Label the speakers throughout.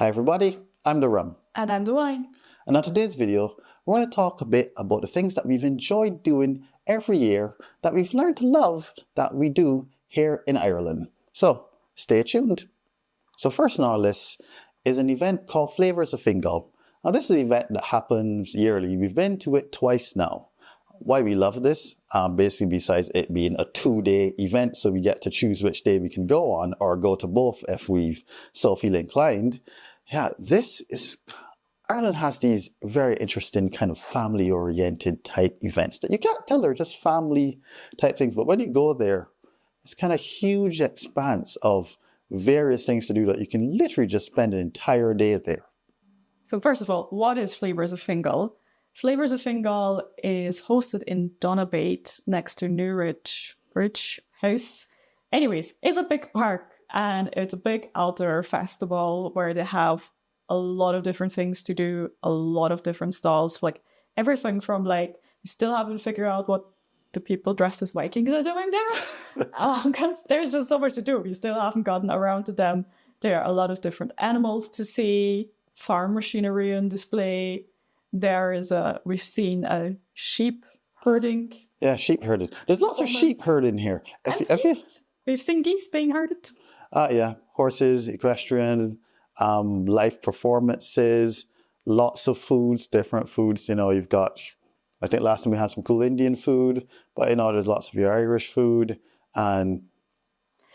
Speaker 1: Hi everybody, I'm the Rum.
Speaker 2: And I'm the Wine.
Speaker 1: And on today's video, we're going to talk a bit about the things that we've enjoyed doing every year, that we've learned to love, that we do here in Ireland. So, stay tuned. So first on our list is an event called Flavours of Fingal. Now this is an event that happens yearly. We've been to it twice now. Why we love this, basically besides it being a 2-day event, so we get to choose which day we can go on or go to both if we so feel inclined. Yeah, Ireland has these very interesting kind of family-oriented type events that you can't tell they're just family type things, but when you go there, it's kind of huge expanse of various things to do that you can literally just spend an entire day there.
Speaker 2: So first of all, what is Flavours of Fingal? Flavours of Fingal is hosted in Donabate next to Newridge Bridge House. Anyways, it's a big park and it's a big outdoor festival where they have a lot of different things to do, a lot of different stalls, like everything from we still haven't figured out what the people dressed as Vikings are doing there. Because there's just so much to do. We still haven't gotten around to them. There are a lot of different animals to see, farm machinery on display. We've seen a sheep herding.
Speaker 1: Yeah, sheep herding. There's lots of sheep herding here.
Speaker 2: We've seen geese being herded.
Speaker 1: Yeah, horses, equestrian, live performances, lots of foods, different foods. You know, you've got, I think last time we had some cool Indian food, but you know, there's lots of your Irish food and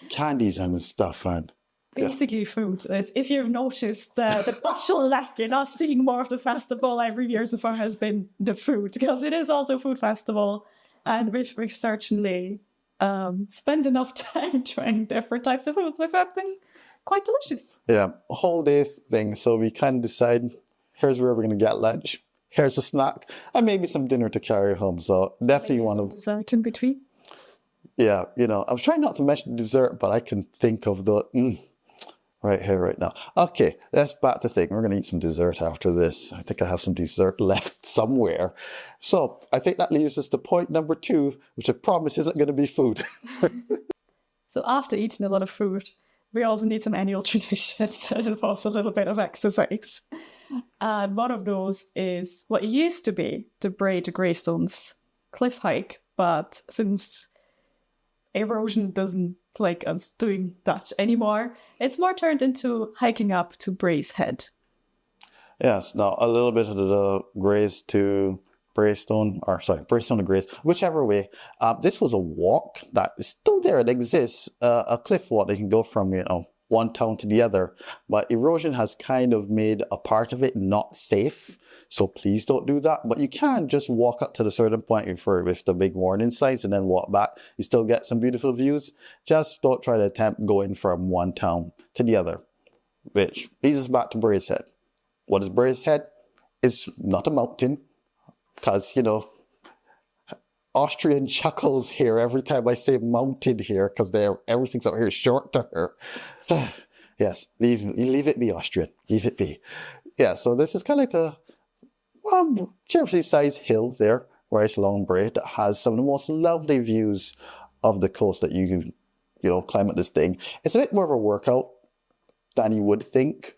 Speaker 1: candies and stuff. And
Speaker 2: basically food. If you've noticed, the bottleneck in us seeing more of the festival every year so far has been the food, because it is also a food festival, and we've certainly spent enough time trying different types of foods, which have been quite delicious.
Speaker 1: Yeah, a whole day thing. So we can decide, here's where we're going to get lunch, here's a snack, and maybe some dinner to carry home. So definitely one of
Speaker 2: dessert in between.
Speaker 1: Yeah, you know, I was trying not to mention dessert, but I can think of the right here, right now. Okay, that's back to thing. We're going to eat some dessert after this. I think I have some dessert left somewhere. So I think that leads us to point number 2, which I promise isn't going to be food.
Speaker 2: So after eating a lot of food, we also need some annual traditions that involve a little bit of exercise. And one of those is what used to be the Bray to Greystones cliff hike, but since erosion doesn't like us doing that anymore, it's more turned into hiking up to Bray's Head.
Speaker 1: Yes, now a little bit of the Grays to Braystone, or sorry, Braystone to Grays, whichever way. This was a walk that is still there. It exists, a cliff walk that can go from, you know, one town to the other, but erosion has kind of made a part of it not safe. So please don't do that. But you can just walk up to the certain point with the big warning signs and then walk back. You still get some beautiful views. Just don't try to attempt going from one town to the other, which leads us back to Bray's Head. What is Bray's Head? It's not a mountain, because, you know, Austrian chuckles here every time I say mountain here, because everything's out here short to her. Yes, leave it be, Austrian. Leave it be. Yeah, so this is kind of like a generously sized hill there, right along Bray, that has some of the most lovely views of the coast that you climb at this thing. It's a bit more of a workout than you would think.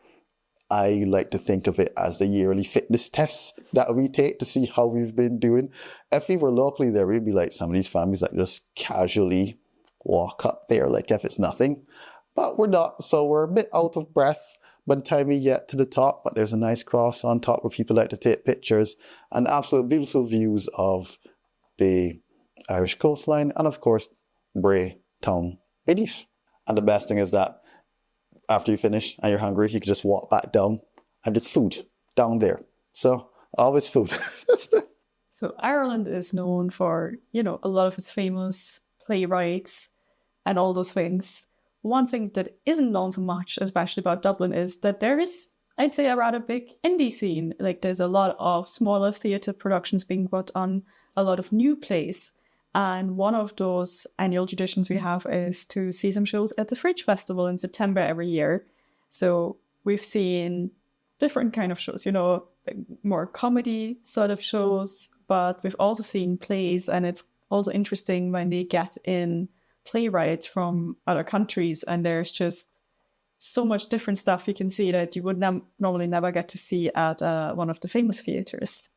Speaker 1: I like to think of it as the yearly fitness tests that we take to see how we've been doing. If we were locally there, we'd be like some of these families that just casually walk up there like if it's nothing. But we're not, so we're a bit out of breath by the time we get to the top. But there's a nice cross on top where people like to take pictures, and absolute beautiful views of the Irish coastline and, of course, Bray town beneath. And the best thing is that after you finish and you're hungry, you can just walk back down and it's food down there. So always food.
Speaker 2: So Ireland is known for, you know, a lot of its famous playwrights and all those things. One thing that isn't known so much, especially about Dublin, is that there is, I'd say, a rather big indie scene. Like there's a lot of smaller theatre productions being put on, a lot of new plays. And one of those annual traditions we have is to see some shows at the Fringe Festival in September every year. So we've seen different kind of shows, you know, more comedy sort of shows, but we've also seen plays, and it's also interesting when they get in playwrights from other countries, and there's just so much different stuff you can see that you would normally never get to see at one of the famous theaters.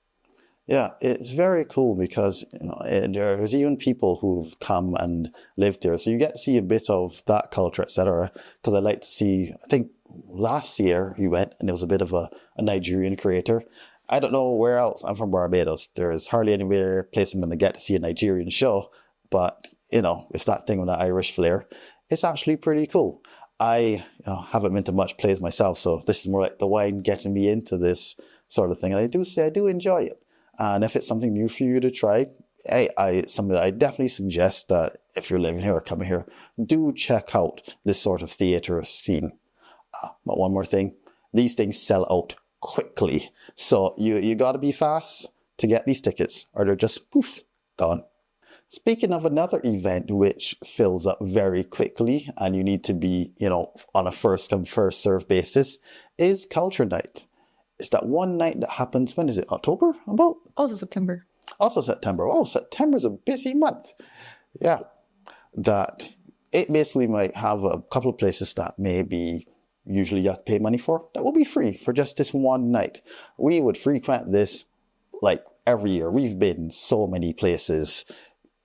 Speaker 1: Yeah, it's very cool because there's even people who've come and lived there, so you get to see a bit of that culture, etc. Because I like to see. I think last year we went, and there was a bit of a Nigerian creator. I don't know where else. I'm from Barbados. There's hardly anywhere place I'm going to get to see a Nigerian show, but if that thing with that Irish flair, it's actually pretty cool. I haven't been to much plays myself, so this is more like the wine getting me into this sort of thing. And I do say I do enjoy it. And if it's something new for you to try, it's something that I definitely suggest that if you're living here or coming here, do check out this sort of theatre scene. But one more thing, these things sell out quickly. So you got to be fast to get these tickets or they're just poof, gone. Speaking of another event which fills up very quickly and you need to be, on a first come first serve basis is Culture Night. It's that one night that happens, when is it, October? About?
Speaker 2: Also September.
Speaker 1: Also September. Oh, September's a busy month. Yeah. That it basically might have a couple of places that maybe usually you have to pay money for. That will be free for just this one night. We would frequent this like every year. We've been so many places.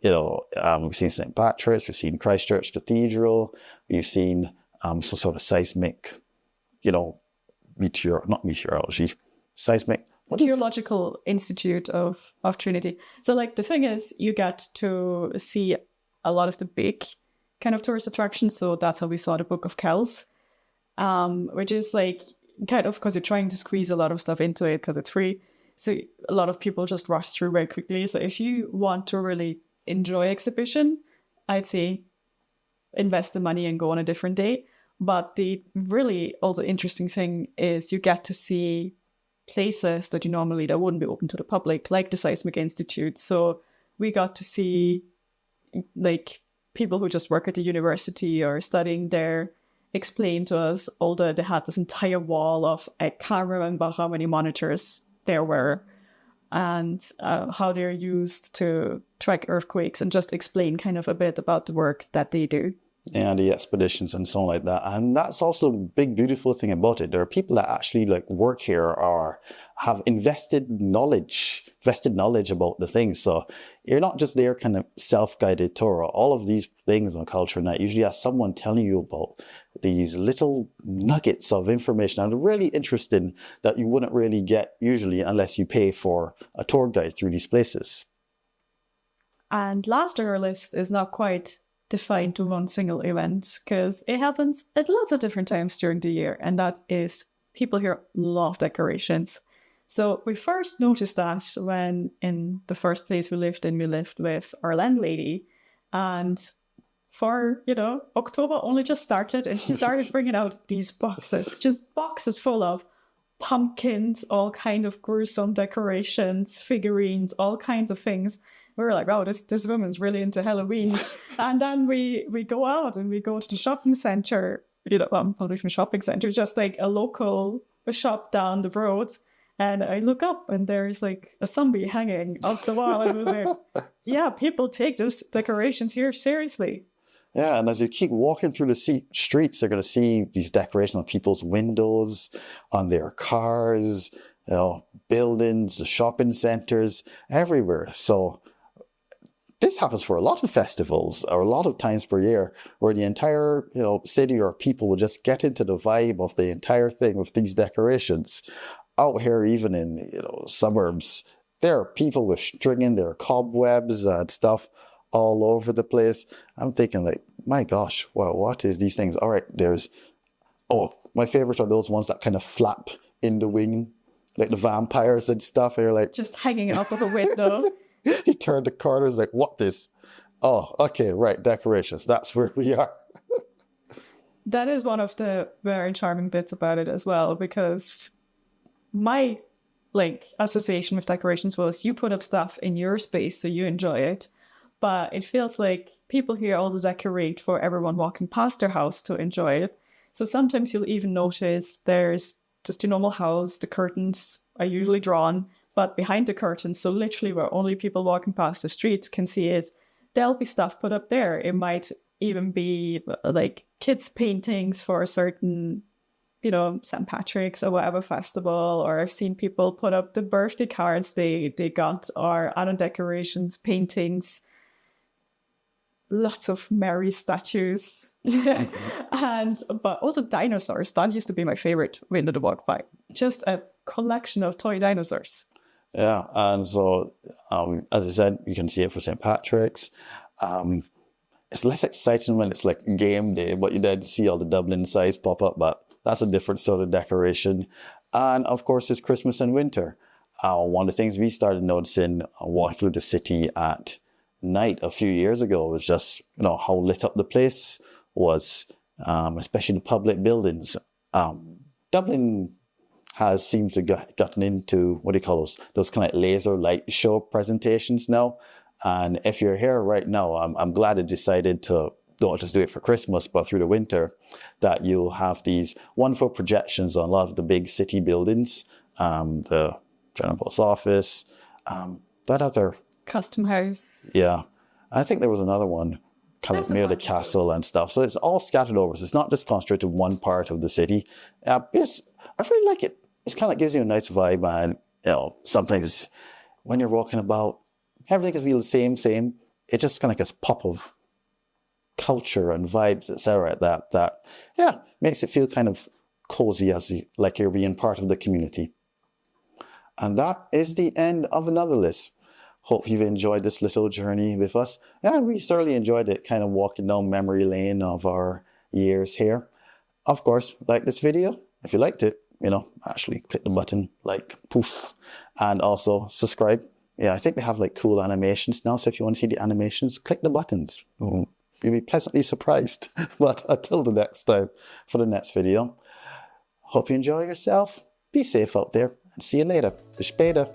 Speaker 1: We've seen St. Patrick's, we've seen Christchurch Cathedral, we've seen some sort of seismic, seismic.
Speaker 2: Meteorological Institute of Trinity. So the thing is, you get to see a lot of the big kind of tourist attractions. So that's how we saw the Book of Kells, which is kind of because you're trying to squeeze a lot of stuff into it because it's free. So a lot of people just rush through very quickly. So if you want to really enjoy exhibition, I'd say invest the money and go on a different day. But the really also interesting thing is you get to see places that that wouldn't be open to the public, like the Seismic Institute. So we got to see people who just work at the university or studying there explain to us, although they had this entire wall of, I can't remember how many monitors there were, and how they're used to track earthquakes and just explain kind of a bit about the work that they do.
Speaker 1: And the expeditions and so on like that. And that's also a big, beautiful thing about it. There are people that actually work here or have vested knowledge about the things. So you're not just there kind of self-guided tour. All of these things on Culture Night usually has someone telling you about these little nuggets of information and really interesting that you wouldn't really get usually unless you pay for a tour guide through these places.
Speaker 2: And last on our list is not quite defined to one single event because it happens at lots of different times during the year, and that is people here love decorations. So we first noticed that when in the first place we lived with our landlady, and for October only just started and she started bringing out these boxes full of pumpkins, all kind of gruesome decorations, figurines, all kinds of things. We were like, wow, this woman's really into Halloween. And then we go out and we go to the shopping center, not even shopping center, just a local shop down the road. And I look up and there's a zombie hanging off the wall. And we're like, yeah, people take those decorations here seriously.
Speaker 1: Yeah, and as you keep walking through the streets, you're going to see these decorations on people's windows, on their cars, buildings, the shopping centers, everywhere. So this happens for a lot of festivals or a lot of times per year where the entire, city or people will just get into the vibe of the entire thing with these decorations. Out here, even in, suburbs, there are people with stringing their cobwebs and stuff all over the place. I'm thinking my gosh, wow, what is these things? All right, my favorite are those ones that kind of flap in the wing, like the vampires and stuff. And you're
Speaker 2: just hanging out of a window.
Speaker 1: He turned the corners what this? Oh, okay, right, decorations. That's where we are.
Speaker 2: That is one of the very charming bits about it as well, because my association with decorations was you put up stuff in your space so you enjoy it, but it feels like people here also decorate for everyone walking past their house to enjoy it. So sometimes you'll even notice there's just your normal house, the curtains are usually drawn, but behind the curtains, so literally where only people walking past the streets can see it, there'll be stuff put up there. It might even be like kids paintings for a certain, St. Patrick's or whatever festival, or I've seen people put up the birthday cards they got, or other decorations, paintings, lots of Mary statues. But also dinosaurs. That used to be my favorite window to walk by. Just a collection of toy dinosaurs.
Speaker 1: Yeah, and so as I said, you can see it for St. Patrick's. It's less exciting when it's like game day, but you then see all the Dublin signs pop up, but that's a different sort of decoration. And of course, it's Christmas and winter. One of the things we started noticing walking through the city at night a few years ago was just, how lit up the place was, especially the public buildings. Dublin has seemed to gotten into, what do you call those kind of laser light show presentations now. And if you're here right now, I'm glad I decided to don't just do it for Christmas, but through the winter, that you'll have these wonderful projections on a lot of the big city buildings, the General Post Office, that other...
Speaker 2: Custom House.
Speaker 1: Yeah. I think there was another one kind of near the castle and stuff. So it's all scattered over. So it's not just concentrated in one part of the city. I really like it. It's kind of gives you a nice vibe, and sometimes when you're walking about, everything can feel the same. It's just kind of like this pop of culture and vibes, etc. That makes it feel kind of cozy, like you're being part of the community. And that is the end of another list. Hope you've enjoyed this little journey with us. Yeah, we certainly enjoyed it, kind of walking down memory lane of our years here. Of course, like this video. If you liked it, actually click the button, like, poof. And also subscribe. Yeah, I think they have like cool animations now. So if you want to see the animations, click the buttons. You'll be pleasantly surprised. But until the next time for the next video, hope you enjoy yourself. Be safe out there and see you later. Bis später.